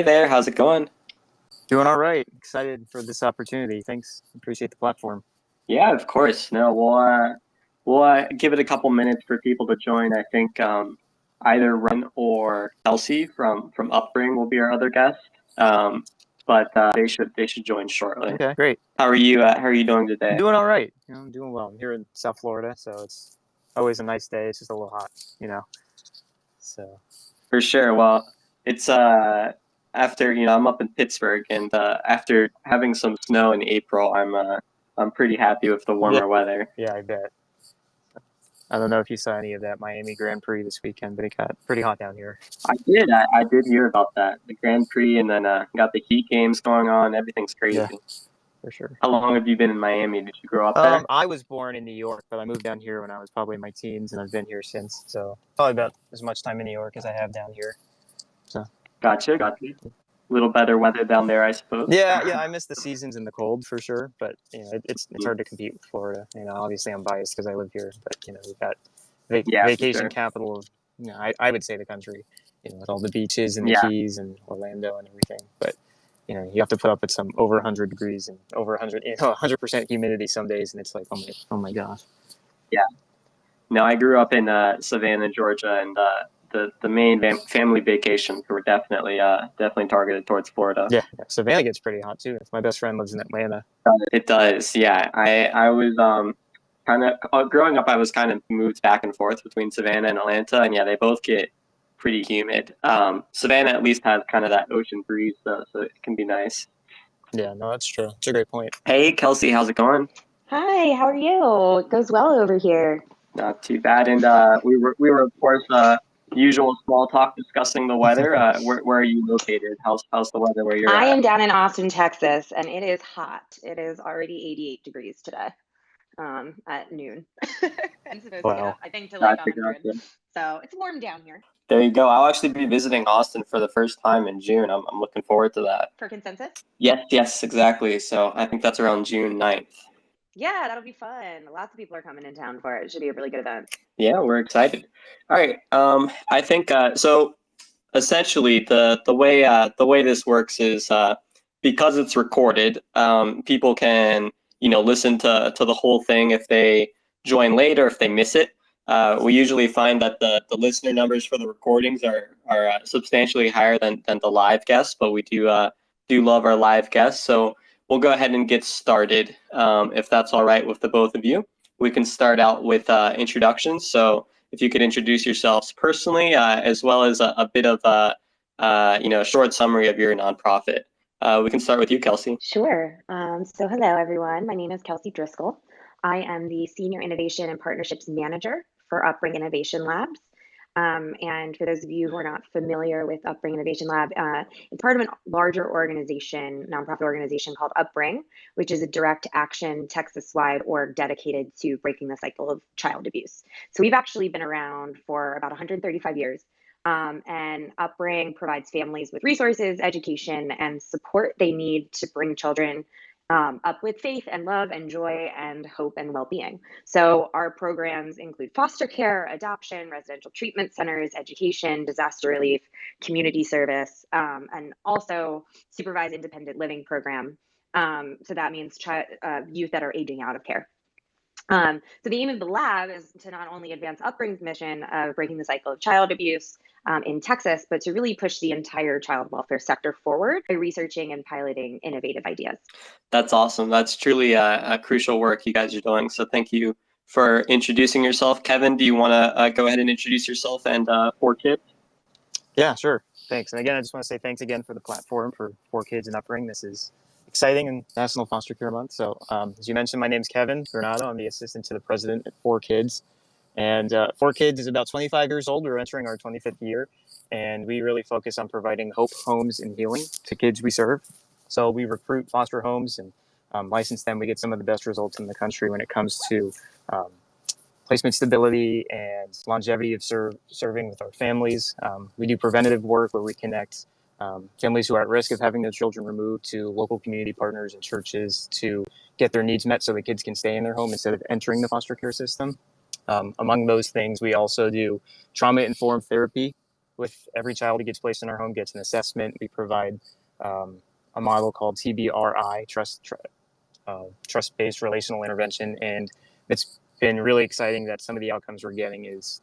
Hey there, how's it going? Doing all right. Excited for this opportunity. Thanks. Appreciate the platform. Yeah, of course. No, we'll give it a couple minutes for people to join. I think either Ryan or Kelsey from Upbring will be our other guest. But they should join shortly. Okay, great. How are you doing I'm today? doing all right. I'm doing well. I'm here in South Florida, so it's always a nice day. It's just a little hot, you know. So For sure. Well, it's after I'm up in Pittsburgh, and after having some snow in April, I'm pretty happy with the yeah, warmer weather. yeah, I bet. I don't know if you saw any of that Miami Grand Prix this weekend, but it got pretty hot down here. I did hear about that. The Grand Prix, and then got the Heat games going on. Everything's Yeah, crazy. for sure. How long have you been in Miami? Did you grow up there? I was born in New York, but I moved down here when I was probably in my teens, and I've been here since. So probably about as much time in New York as I have down here. So. Gotcha, gotcha. A little better weather down there, I suppose. Yeah, I miss the seasons in the cold for sure, but it's hard to compete with Florida. Obviously I'm biased because I live here, but we've got Yeah, for vacation sure. capital of I would say the country, with all the beaches and the Yeah, Keys and Orlando and everything. But you have to put up with some over 100 degrees and over 100 100% humidity some days, and it's like oh my gosh. yeah. No, I grew up in Savannah, Georgia, and the main family vacations were definitely targeted towards Florida. Yeah, Savannah gets pretty hot too. My best friend lives in Atlanta. It does, yeah. I was kind of growing up. I was kind of moved back and forth between Savannah and Atlanta, and yeah, they both get pretty humid. Savannah at least has kind of that ocean breeze, so it can be nice. Yeah, no, that's true. It's a great point. Hey, Kelsey, how's it going? Hi, how are you? It goes well over here. Not too bad. And we were of course usual small talk discussing the weather. Where are you located? How's the weather where you're I at? am down in Austin, Texas, and it is hot. It is already 88 degrees today, at noon. And it's supposed to get up, Wow. I think, to like Gotcha, 100. gotcha. So it's warm down here. There you go. I'll actually be visiting Austin for the first time in June. I'm looking forward to that. For consensus? Yes, yes, exactly. So I think that's around June 9th. Yeah, that'll be fun. Lots of people are coming in town for it. It should be a really good event. Yeah, we're excited. All right. I think so. Essentially, the way this works is because it's recorded, people can listen to the whole thing if they join late or if they miss it. We usually find that the listener numbers for the recordings are substantially higher than the live guests, but we do love our live guests. So we'll go ahead and get started if that's all right with the both of you. We can start out with introductions. So if you could introduce yourselves personally, as well as a bit of a short summary of your nonprofit. We can start with you, Kelsey. Sure. So hello, everyone. My name is Kelsey Driscoll. I am the Senior Innovation and Partnerships Manager for Upbring Innovation Labs. And for those of you who are not familiar with Upbring Innovation Lab, it's part of a larger organization, nonprofit organization called Upbring, which is a direct action Texas-wide org dedicated to breaking the cycle of child abuse. So we've actually been around for about 135 years. And Upbring provides families with resources, education, and support they need to bring children up with faith and love and joy and hope and well-being. So our programs include foster care, adoption, residential treatment centers, education, disaster relief, community service, and also supervised independent living program. So that means youth that are aging out of care. So the aim of the lab is to not only advance Upbring's mission of breaking the cycle of child abuse in Texas, but to really push the entire child welfare sector forward by researching and piloting innovative ideas. That's awesome. That's truly a crucial work you guys are doing. So thank you for introducing yourself. Kevin, do you want to go ahead and introduce yourself and Four Kids? Yeah, sure. Thanks. And again, I just want to say thanks again for the platform for Four Kids and Upbring. This is exciting and National Foster Care Month. So as you mentioned, my name's Kevin Granato. I'm the assistant to the president at Four Kids. And Four Kids is about 25 years old. We're entering our 25th year. And we really focus on providing hope, homes, and healing to kids we serve. So we recruit foster homes and license them. We get some of the best results in the country when it comes to placement stability and longevity of serving with our families. We do preventative work where we connect families who are at risk of having their children removed to local community partners and churches to get their needs met so the kids can stay in their home instead of entering the foster care system. Among those things, we also do trauma-informed therapy, with every child who gets placed in our home gets an assessment. We provide a model called TBRI, trust-based relational intervention, and it's been really exciting that some of the outcomes we're getting is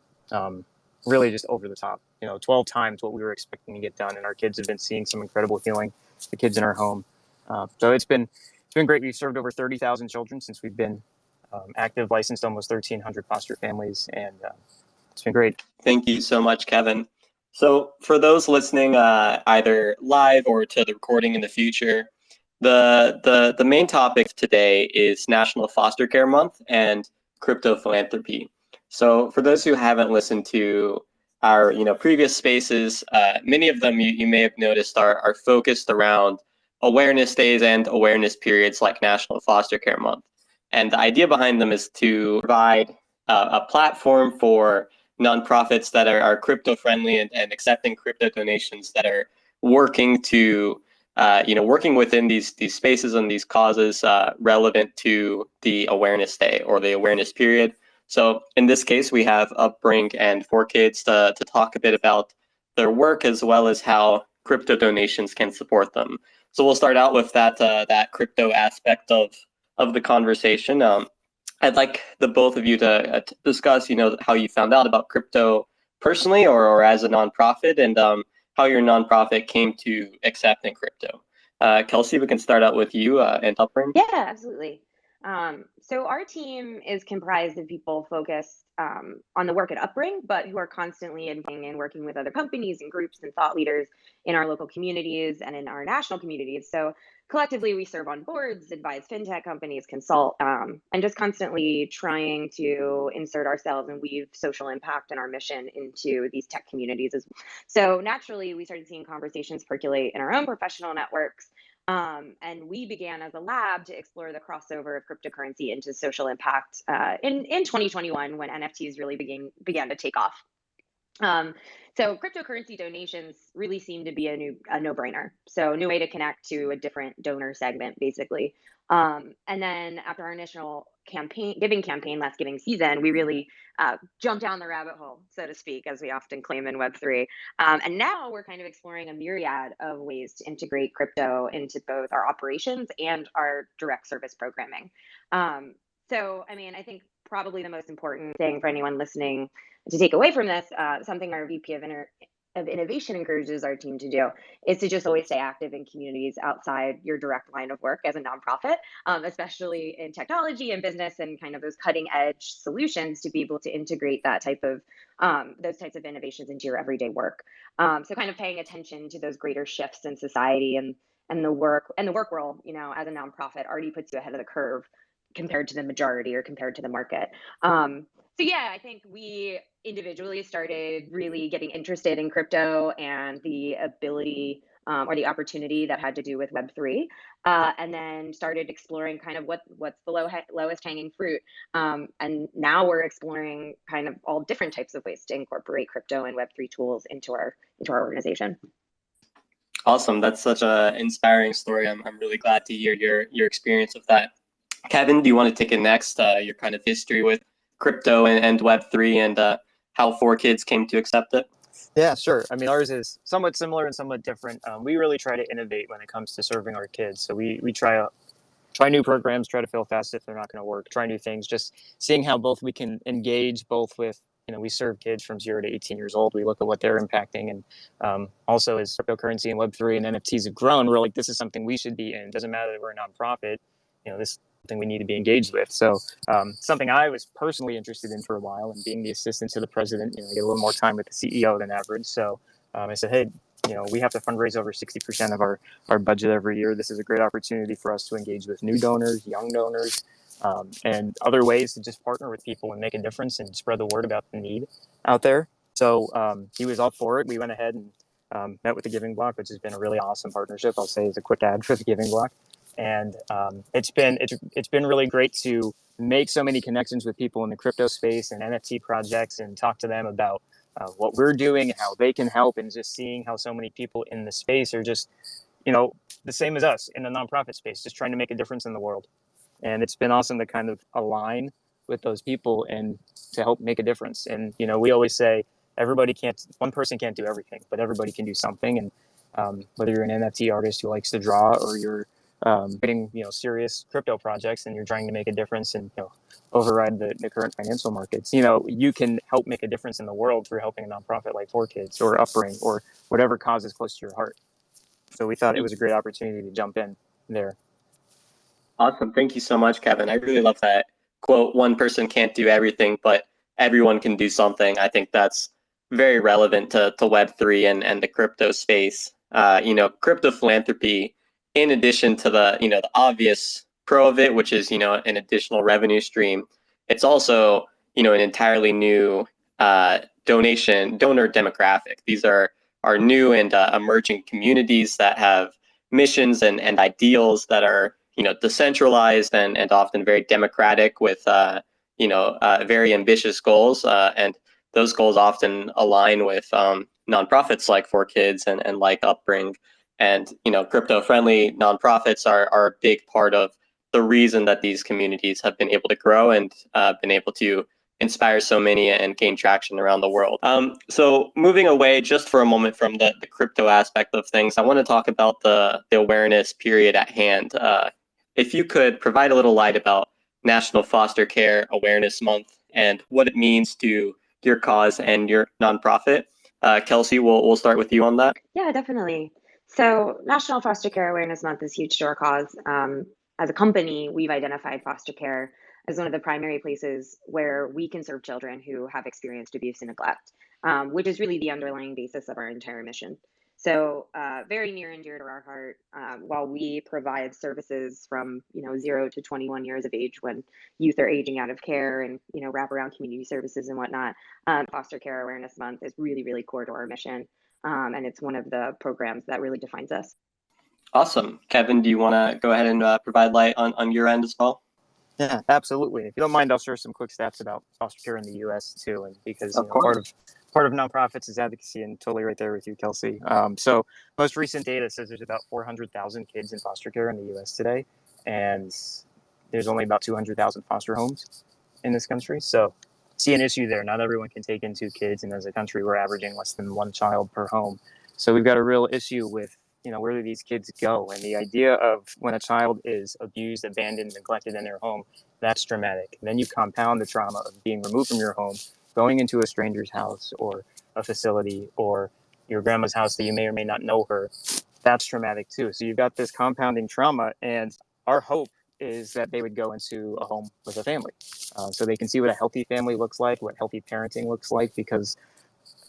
really just over the top. 12 times what we were expecting to get done, and our kids have been seeing some incredible healing. The kids in our home, so it's been great. We've served over 30,000 children since we've been active, licensed almost 1,300 foster families, and it's been great. Thank you so much, Kevin. So for those listening, either live or to the recording in the future, the main topic today is National Foster Care Month and crypto philanthropy. So for those who haven't listened to our previous spaces, many of them you may have noticed are focused around awareness days and awareness periods like National Foster Care Month. And the idea behind them is to provide a platform for nonprofits that are crypto friendly and accepting crypto donations that are working to working within these spaces and these causes relevant to the awareness day or the awareness period. So in this case, we have Upbring and 4Kids to talk a bit about their work as well as how crypto donations can support them. So we'll start out with that crypto aspect of the conversation. I'd like the both of you to discuss, how you found out about crypto personally or as a nonprofit, and how your nonprofit came to accepting crypto. Kelsey, we can start out with you and Upbring. Yeah, absolutely. So our team is comprised of people focused on the work at Upbring, but who are constantly involved in working with other companies and groups and thought leaders in our local communities and in our national communities. So collectively, we serve on boards, advise fintech companies, consult, and just constantly trying to insert ourselves and weave social impact and our mission into these tech communities as well. So naturally, we started seeing conversations percolate in our own professional networks. And we began as a lab to explore the crossover of cryptocurrency into social impact in 2021 when NFTs really began to take off. So cryptocurrency donations really seem to be a no-brainer. So new way to connect to a different donor segment, basically. And then after our initial giving campaign last giving season, we really jumped down the rabbit hole, so to speak, as we often claim in Web3. And now we're kind of exploring a myriad of ways to integrate crypto into both our operations and our direct service programming. So, I think probably the most important thing for anyone listening to take away from this, something our VP of Innovation encourages our team to do, is to just always stay active in communities outside your direct line of work as a nonprofit, especially in technology and business and kind of those cutting edge solutions to be able to integrate that type of those types of innovations into your everyday work. So kind of paying attention to those greater shifts in society and the work world, as a nonprofit already puts you ahead of the curve compared to the majority or compared to the market. So yeah, I think we individually started really getting interested in crypto and the ability or the opportunity that had to do with Web3, and then started exploring kind of what's the lowest hanging fruit. And now we're exploring kind of all different types of ways to incorporate crypto and Web3 tools into our organization. Awesome, that's such an inspiring story. I'm really glad to hear your experience with that. Kevin, do you want to take it next? Your kind of history with crypto and Web3 and how 4Kids came to accept it? Yeah, sure. Ours is somewhat similar and somewhat different. We really try to innovate when it comes to serving our kids. So we try new programs, try to fail fast if they're not going to work, try new things, just seeing how both we can engage both with, we serve kids from 0 to 18 years old. We look at what they're impacting. And also as cryptocurrency and Web3 and NFTs have grown, we're like, this is something we should be in. It doesn't matter that we're a nonprofit. This is something we need to be engaged with. So something I was personally interested in for a while, and being the assistant to the president, I get a little more time with the CEO than average. So I said, hey, we have to fundraise over 60% of our budget every year. This is a great opportunity for us to engage with new donors, young donors, and other ways to just partner with people and make a difference and spread the word about the need out there. So he was all for it. We went ahead and met with the Giving Block, which has been a really awesome partnership. I'll say as a quick ad for the Giving Block. And it's been really great to make so many connections with people in the crypto space and NFT projects and talk to them about what we're doing, how they can help, and just seeing how so many people in the space are just, the same as us in the nonprofit space, just trying to make a difference in the world. And it's been awesome to kind of align with those people and to help make a difference. And, we always say, one person can't do everything, but everybody can do something. And whether you're an NFT artist who likes to draw, or you're creating, serious crypto projects and you're trying to make a difference and, override the current financial markets, you can help make a difference in the world through helping a nonprofit like 4Kids or Upbring or whatever cause is close to your heart. So we thought it was a great opportunity to jump in there. Awesome. Thank you so much, Kevin. I really love that quote, one person can't do everything, but everyone can do something. I think that's very relevant to Web3 and the crypto space. Crypto philanthropy, in addition to the obvious pro of it, which is, an additional revenue stream, it's also, an entirely new donor demographic. These are new and emerging communities that have missions and ideals that are decentralized and often very democratic with very ambitious goals, and those goals often align with nonprofits like 4Kids and like Upbring, and crypto friendly nonprofits are a big part of the reason that these communities have been able to grow and been able to inspire so many and gain traction around the world. So moving away just for a moment from the crypto aspect of things, I want to talk about the awareness period at hand. If you could provide a little light about National Foster Care Awareness Month and what it means to your cause and your nonprofit. Kelsey, we'll start with you on that. Yeah, definitely. So National Foster Care Awareness Month is huge to our cause. As a company, we've identified foster care as one of the primary places where we can serve children who have experienced abuse and neglect, which is really the underlying basis of our entire mission. So very near and dear to our heart, while we provide services from 0 to 21 years of age when youth are aging out of care, and wraparound community services and whatnot, Foster Care Awareness Month is really, really core to our mission. And it's one of the programs that really defines us. Awesome. Kevin, do you want to go ahead and provide light on your end as well? Yeah, absolutely. If you don't mind, I'll share some quick stats about foster care in the U.S. too, and because Of course. part of nonprofits is advocacy, and totally right there with you, Kelsey. So most recent data says there's about 400,000 kids in foster care in the U.S. today, and there's only about 200,000 foster homes in this country. So see an issue there. Not everyone can take in 2 kids, and as a country, we're averaging less than 1 child per home. So we've got a real issue with where do these kids go? And the idea of when a child is abused, abandoned, neglected in their home, that's traumatic. And then you compound the trauma of being removed from your home, going into a stranger's house or a facility or your grandma's house that you may or may not know her. That's traumatic too. So you've got this compounding trauma, and our hope is that they would go into a home with a family, so they can see what a healthy family looks like, what healthy parenting looks like, because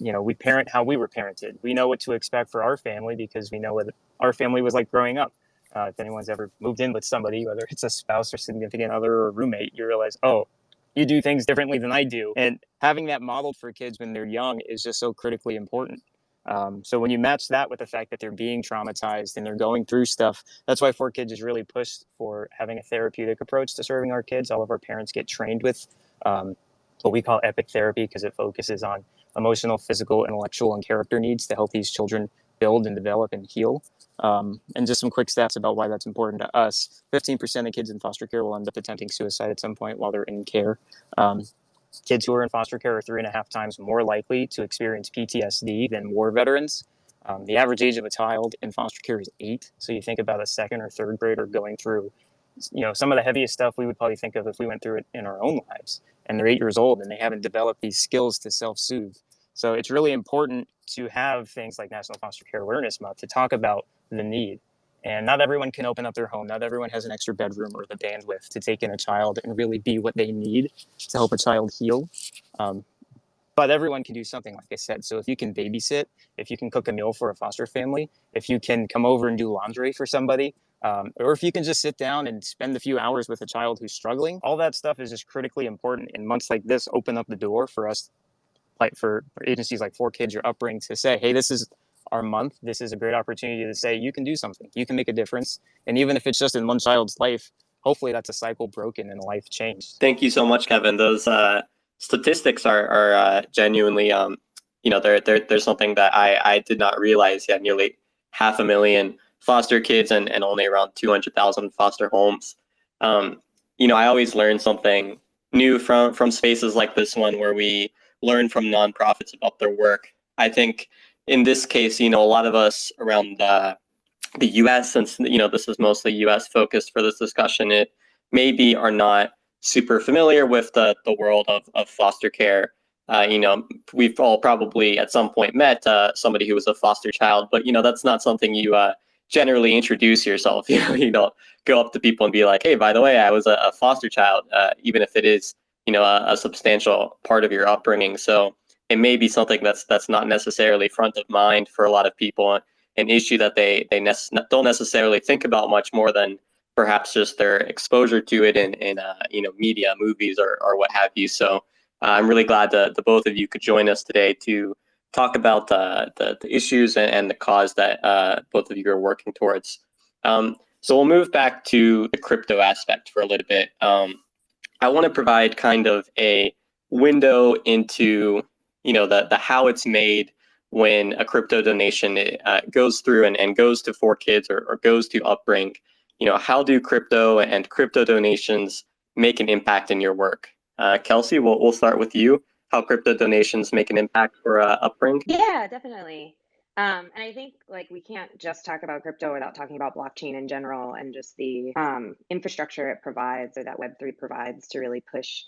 we parent how we were parented. We know what to expect for our family because we know what our family was like growing up. If anyone's ever moved in with somebody, whether it's a spouse or significant other or a roommate, you realize, oh, you do things differently than I do. And having that modeled for kids when they're young is just so critically important. So when you match that with the fact that they're being traumatized and they're going through stuff, that's why 4Kids is really pushed for having a therapeutic approach to serving our kids. All of our parents get trained with what we call epic therapy because it focuses on emotional, physical, intellectual, and character needs to help these children build and develop and heal. And just some quick stats about why that's important to us. 15% of kids in foster care will end up attempting suicide at some point while they're in care. Kids who are in foster care are 3.5 times more likely to experience PTSD than war veterans. The average age of a child in foster care is 8. So you think about a 2nd or 3rd grader going through, some of the heaviest stuff we would probably think of if we went through it in our own lives. And they're 8 years old and they haven't developed these skills to self-soothe. So it's really important to have things like National Foster Care Awareness Month to talk about the need. And not everyone can open up their home. Not everyone has an extra bedroom or the bandwidth to take in a child and really be what they need to help a child heal. But everyone can do something, like I said. So if you can babysit, if you can cook a meal for a foster family, if you can come over and do laundry for somebody, or if you can just sit down and spend a few hours with a child who's struggling, all that stuff is just critically important. And months like this open up the door for us, like for agencies like 4Kids or Upbring, to say, hey, this is our month. This is a great opportunity to say you can do something. You can make a difference. And even if it's just in one child's life, hopefully that's a cycle broken and a life changed. Thank you so much, Kevin. Those statistics are genuinely, there's something that I did not realize. Yet nearly 500,000 foster kids and only around 200,000 foster homes. I always learn something new from spaces like this one where we learn from nonprofits about their work. I think in this case, a lot of us around the U.S., since this is mostly U.S. focused for this discussion, it maybe are not super familiar with the world of foster care. We've all probably at some point met somebody who was a foster child, but that's not something you generally introduce yourself. You don't go up to people and be like, "Hey, by the way, I was a foster child," even if it is a substantial part of your upbringing. So it may be something that's not necessarily front of mind for a lot of people, an issue that they don't necessarily think about much more than perhaps just their exposure to it in media, movies, or what have you. So I'm really glad that the both of you could join us today to talk about the issues and the cause that both of you are working towards. So we'll move back to the crypto aspect for a little bit. I want to provide kind of a window into the how it's made when a crypto donation goes through and goes to 4Kids or goes to Upbring. How do crypto and crypto donations make an impact in your work? Kelsey, we'll start with you. How crypto donations make an impact for Upbring? Yeah, definitely. And I think we can't just talk about crypto without talking about blockchain in general and just the infrastructure it provides, or that Web3 provides, to really push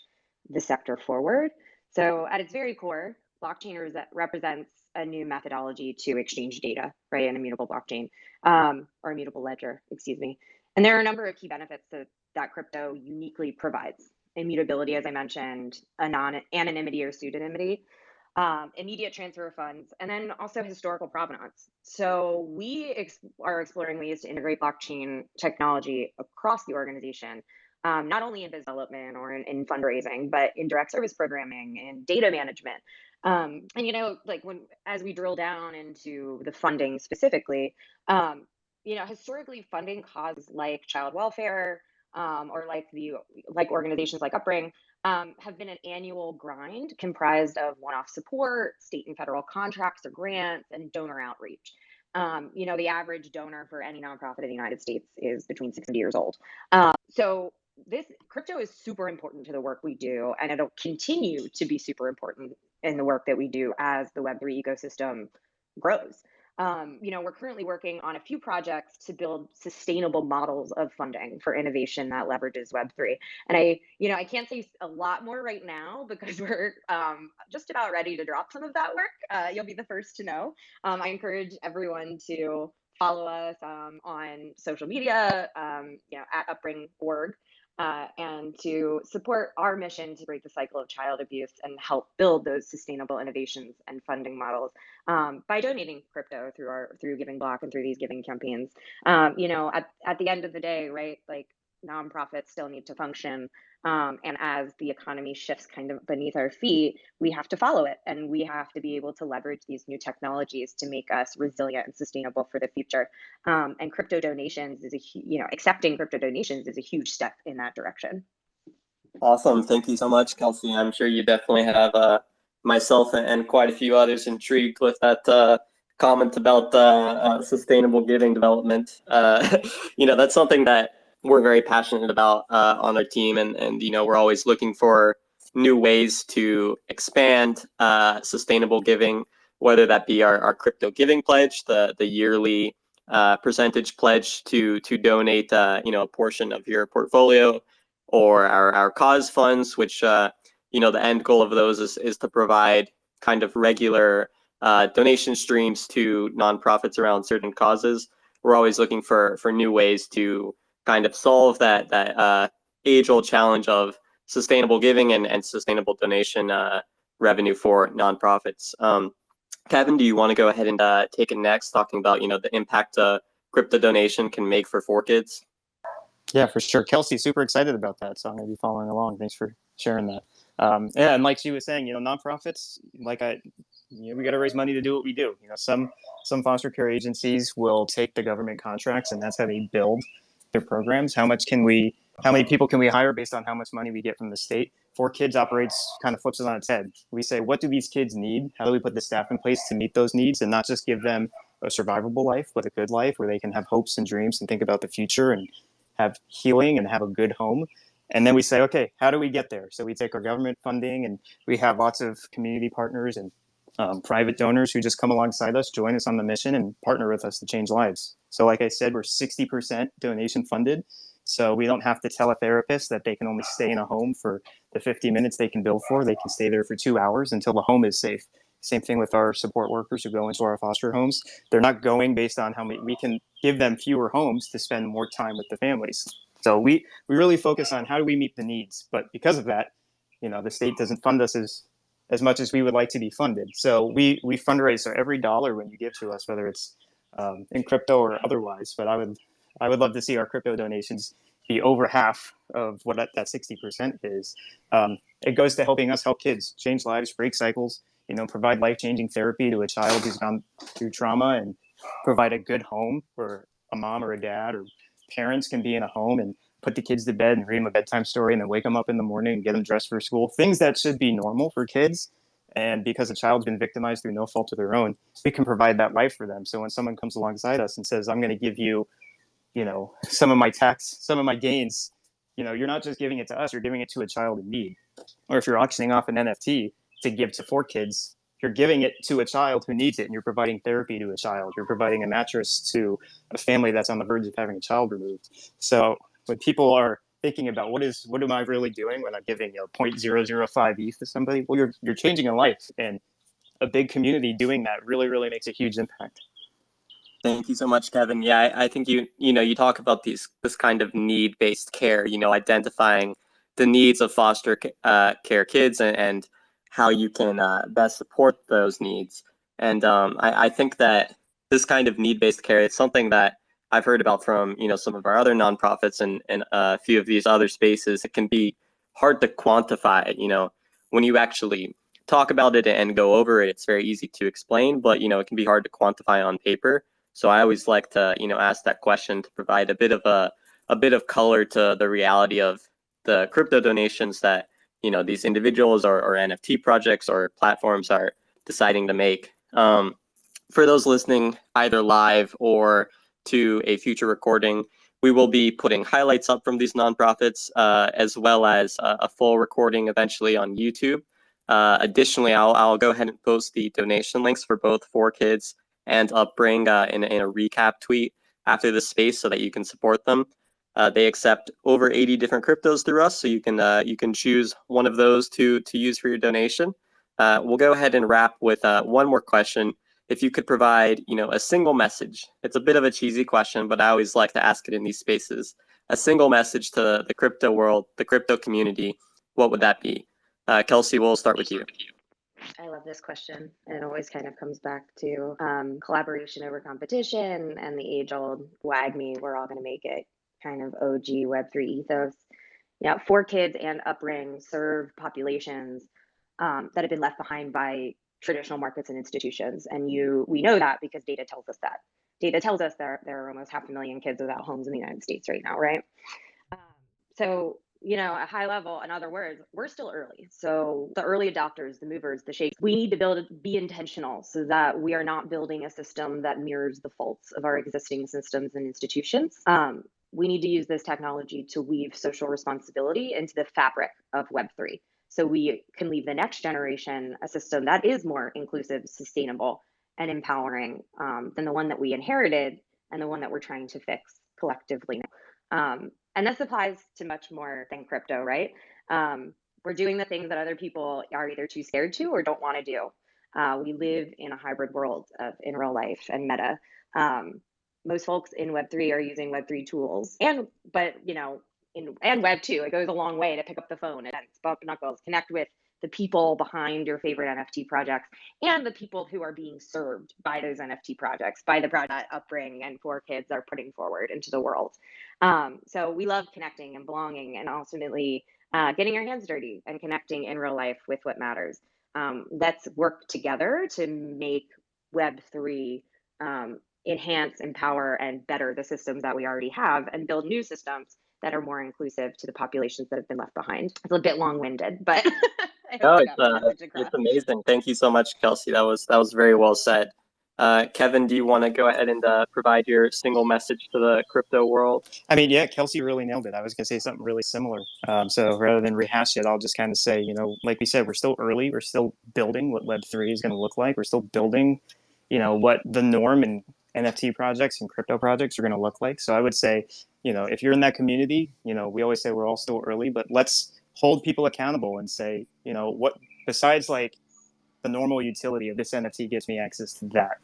the sector forward. So at its very core, blockchain represents a new methodology to exchange data, right? An immutable blockchain, or immutable ledger, excuse me. And there are a number of key benefits that crypto uniquely provides. Immutability, as I mentioned, anonymity or pseudonymity, immediate transfer of funds, and then also historical provenance. So we are exploring ways to integrate blockchain technology across the organization, not only in development or in fundraising, but in direct service programming and data management. And as we drill down into the funding specifically, historically funding causes like child welfare, or like organizations like Upbring, have been an annual grind comprised of one-off support, state and federal contracts or grants, and donor outreach. The average donor for any nonprofit in the United States is between 60 years old. So this crypto is super important to the work we do, and it'll continue to be super important in the work that we do as the Web3 ecosystem grows. We're currently working on a few projects to build sustainable models of funding for innovation that leverages Web3. And I can't say a lot more right now because we're just about ready to drop some of that work. You'll be the first to know. I encourage everyone to follow us on social media, at Upbring.org. And to support our mission to break the cycle of child abuse and help build those sustainable innovations and funding models by donating crypto through Giving Block and through these giving campaigns. At the end of the day, right, nonprofits still need to function. And as the economy shifts kind of beneath our feet, we have to follow it, and we have to be able to leverage these new technologies to make us resilient and sustainable for the future. And crypto donations accepting crypto donations is a huge step in that direction. Awesome. Thank you so much, Kelsey. I'm sure you definitely have myself and quite a few others intrigued with that comment about sustainable giving development. That's something that we're very passionate about on our team, and we're always looking for new ways to expand sustainable giving, whether that be our crypto giving pledge, the yearly percentage pledge to donate a portion of your portfolio, or our cause funds, which the end goal of those is to provide kind of regular donation streams to nonprofits around certain causes. We're always looking for new ways to kind of solve that age-old challenge of sustainable giving and sustainable donation revenue for nonprofits. Kevin, do you want to go ahead and take it next, talking about the impact crypto donation can make for 4Kids? Yeah, for sure. Kelsey, super excited about that, so I'm going to be following along. Thanks for sharing that. And like she was saying, nonprofits, we got to raise money to do what we do. Some foster care agencies will take the government contracts, and that's how they build their programs. How many people can we hire based on how much money we get from the state? 4Kids operates, kind of flips it on its head. We say, what do these kids need? How do we put the staff in place to meet those needs, and not just give them a survivable life, but a good life where they can have hopes and dreams and think about the future and have healing and have a good home. And then we say, okay, how do we get there? So we take our government funding, and we have lots of community partners and private donors who just come alongside us, join us on the mission, and partner with us to change lives. So like I said, we're 60% donation funded. So we don't have to tell a therapist that they can only stay in a home for the 50 minutes they can bill for. They can stay there for 2 hours until the home is safe. Same thing with our support workers who go into our foster homes. They're not going based on how many, we can give them fewer homes to spend more time with the families. So we really focus on how do we meet the needs. But because of that, the state doesn't fund us as much as we would like to be funded. So we fundraise. So every dollar when you give to us, whether it's in crypto or otherwise, but I would love to see our crypto donations be over half of what that 60% is. It goes to helping us help kids change lives, break cycles, provide life-changing therapy to a child who's gone through trauma, and provide a good home where a mom or a dad or parents can be in a home and put the kids to bed and read them a bedtime story and then wake them up in the morning and get them dressed for school. Things that should be normal for kids. And because a child's been victimized through no fault of their own, we can provide that life for them. So when someone comes alongside us and says, I'm going to give you, some of my tax, some of my gains, you're not just giving it to us, you're giving it to a child in need. Or if you're auctioning off an NFT to give to 4 kids, you're giving it to a child who needs it, and you're providing therapy to a child. You're providing a mattress to a family that's on the verge of having a child removed. So when people are thinking about what am I really doing when I'm giving 0.005 ETH to somebody, well, you're changing a life, and a big community doing that really, really makes a huge impact. Thank you so much, Kevin. Yeah, I think you talk about this kind of need-based care, identifying the needs of foster care kids and how you can best support those needs. And I think that this kind of need-based care, it's something that I've heard about from, some of our other nonprofits and a few of these other spaces. It can be hard to quantify, when you actually talk about it and go over it, it's very easy to explain, but, it can be hard to quantify on paper. So I always like to, ask that question to provide a bit of color to the reality of the crypto donations that, these individuals or NFT projects or platforms are deciding to make. For those listening either live or to a future recording, we will be putting highlights up from these nonprofits, as well as a full recording eventually on YouTube. Additionally, I'll go ahead and post the donation links for both 4Kids and Upbring in a recap tweet after the space so that you can support them. They accept over 80 different cryptos through us, so you can choose one of those to use for your donation. We'll go ahead and wrap with one more question. If you could provide, a single message. It's a bit of a cheesy question, but I always like to ask it in these spaces. A single message to the crypto world, the crypto community, what would that be? Kelsey, we'll start with you. I love this question. It always kind of comes back to collaboration over competition and the age-old "wag me, we're all going to make it" kind of OG Web3 ethos. 4Kids and Upbring serve populations that have been left behind by traditional markets and institutions, and we know that because data tells us that. Data tells us there are almost 500,000 kids without homes in the United States right now, right? So at high level, in other words, we're still early. So the early adopters, the movers, the shakers, we need to be intentional so that we are not building a system that mirrors the faults of our existing systems and institutions. We need to use this technology to weave social responsibility into the fabric of Web3. So we can leave the next generation a system that is more inclusive, sustainable, and empowering than the one that we inherited and the one that we're trying to fix collectively now. And this applies to much more than crypto, right? We're doing the things that other people are either too scared to or don't want to do. We live in a hybrid world in real life and meta. Most folks in Web3 are using Web3 tools, but in Web2, it goes a long way to pick up the phone and bump knuckles, connect with the people behind your favorite NFT projects and the people who are being served by those NFT projects, by the product that Upbring and 4Kids are putting forward into the world. So we love connecting and belonging and ultimately getting our hands dirty and connecting in real life with what matters. Let's work together to make Web3 enhance, empower, and better the systems that we already have and build new systems that are more inclusive to the populations that have been left behind. It's a bit long-winded, but I hope No, I got the message across. it's amazing. Thank you so much, Kelsey. That was very well said. Kevin, do you want to go ahead and provide your single message to the crypto world? I mean, yeah, Kelsey really nailed it. I was going to say something really similar. So rather than rehash it, I'll just kind of say, like we said, we're still early. We're still building what Web3 is going to look like. We're still building, what the norm in NFT projects and crypto projects are going to look like. So I would say, if you're in that community, we always say we're all still early, but let's hold people accountable and say, what besides like the normal utility of this NFT gives me access to that,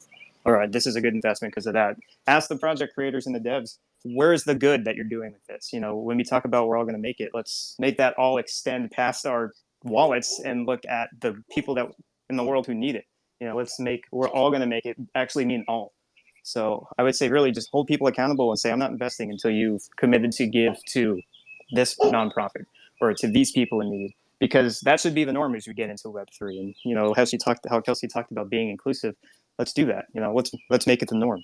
or this is a good investment because of that. Ask the project creators and the devs, where's the good that you're doing with this? When we talk about we're all going to make it, let's make that all extend past our wallets and look at the people that in the world who need it. We're all going to make it actually mean all. So I would say really just hold people accountable and say, I'm not investing until you've committed to give to this nonprofit or to these people in need, because that should be the norm as we get into Web3. And how Kelsey talked about being inclusive. Let's do that. Let's make it the norm.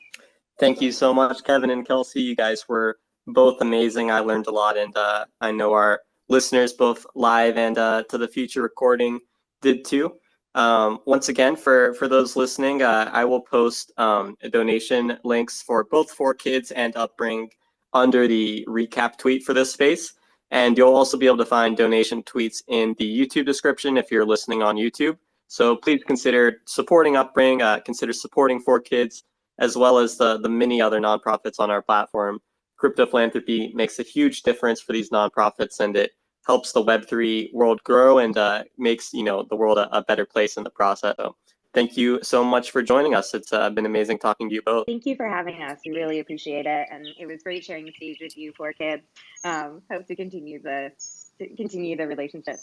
Thank you so much, Kevin and Kelsey. You guys were both amazing. I learned a lot, and I know our listeners, both live and to the future recording, did too. Once again, for those listening, I will post donation links for both 4Kids and Upbring under the recap tweet for this space. And you'll also be able to find donation tweets in the YouTube description if you're listening on YouTube. So please consider supporting Upbring, consider supporting 4Kids, as well as the many other nonprofits on our platform. Crypto Philanthropy makes a huge difference for these nonprofits, and it helps the Web3 world grow and makes the world a better place in the process. So thank you so much for joining us. It's been amazing talking to you both. Thank you for having us. We really appreciate it, and it was great sharing the stage with you, 4Kids. Hope to continue the relationship.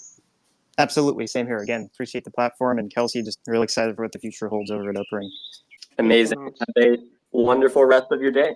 Absolutely, same here. Again, appreciate the platform, and Kelsey, just really excited for what the future holds over at Upbring. Amazing. So have a wonderful rest of your day.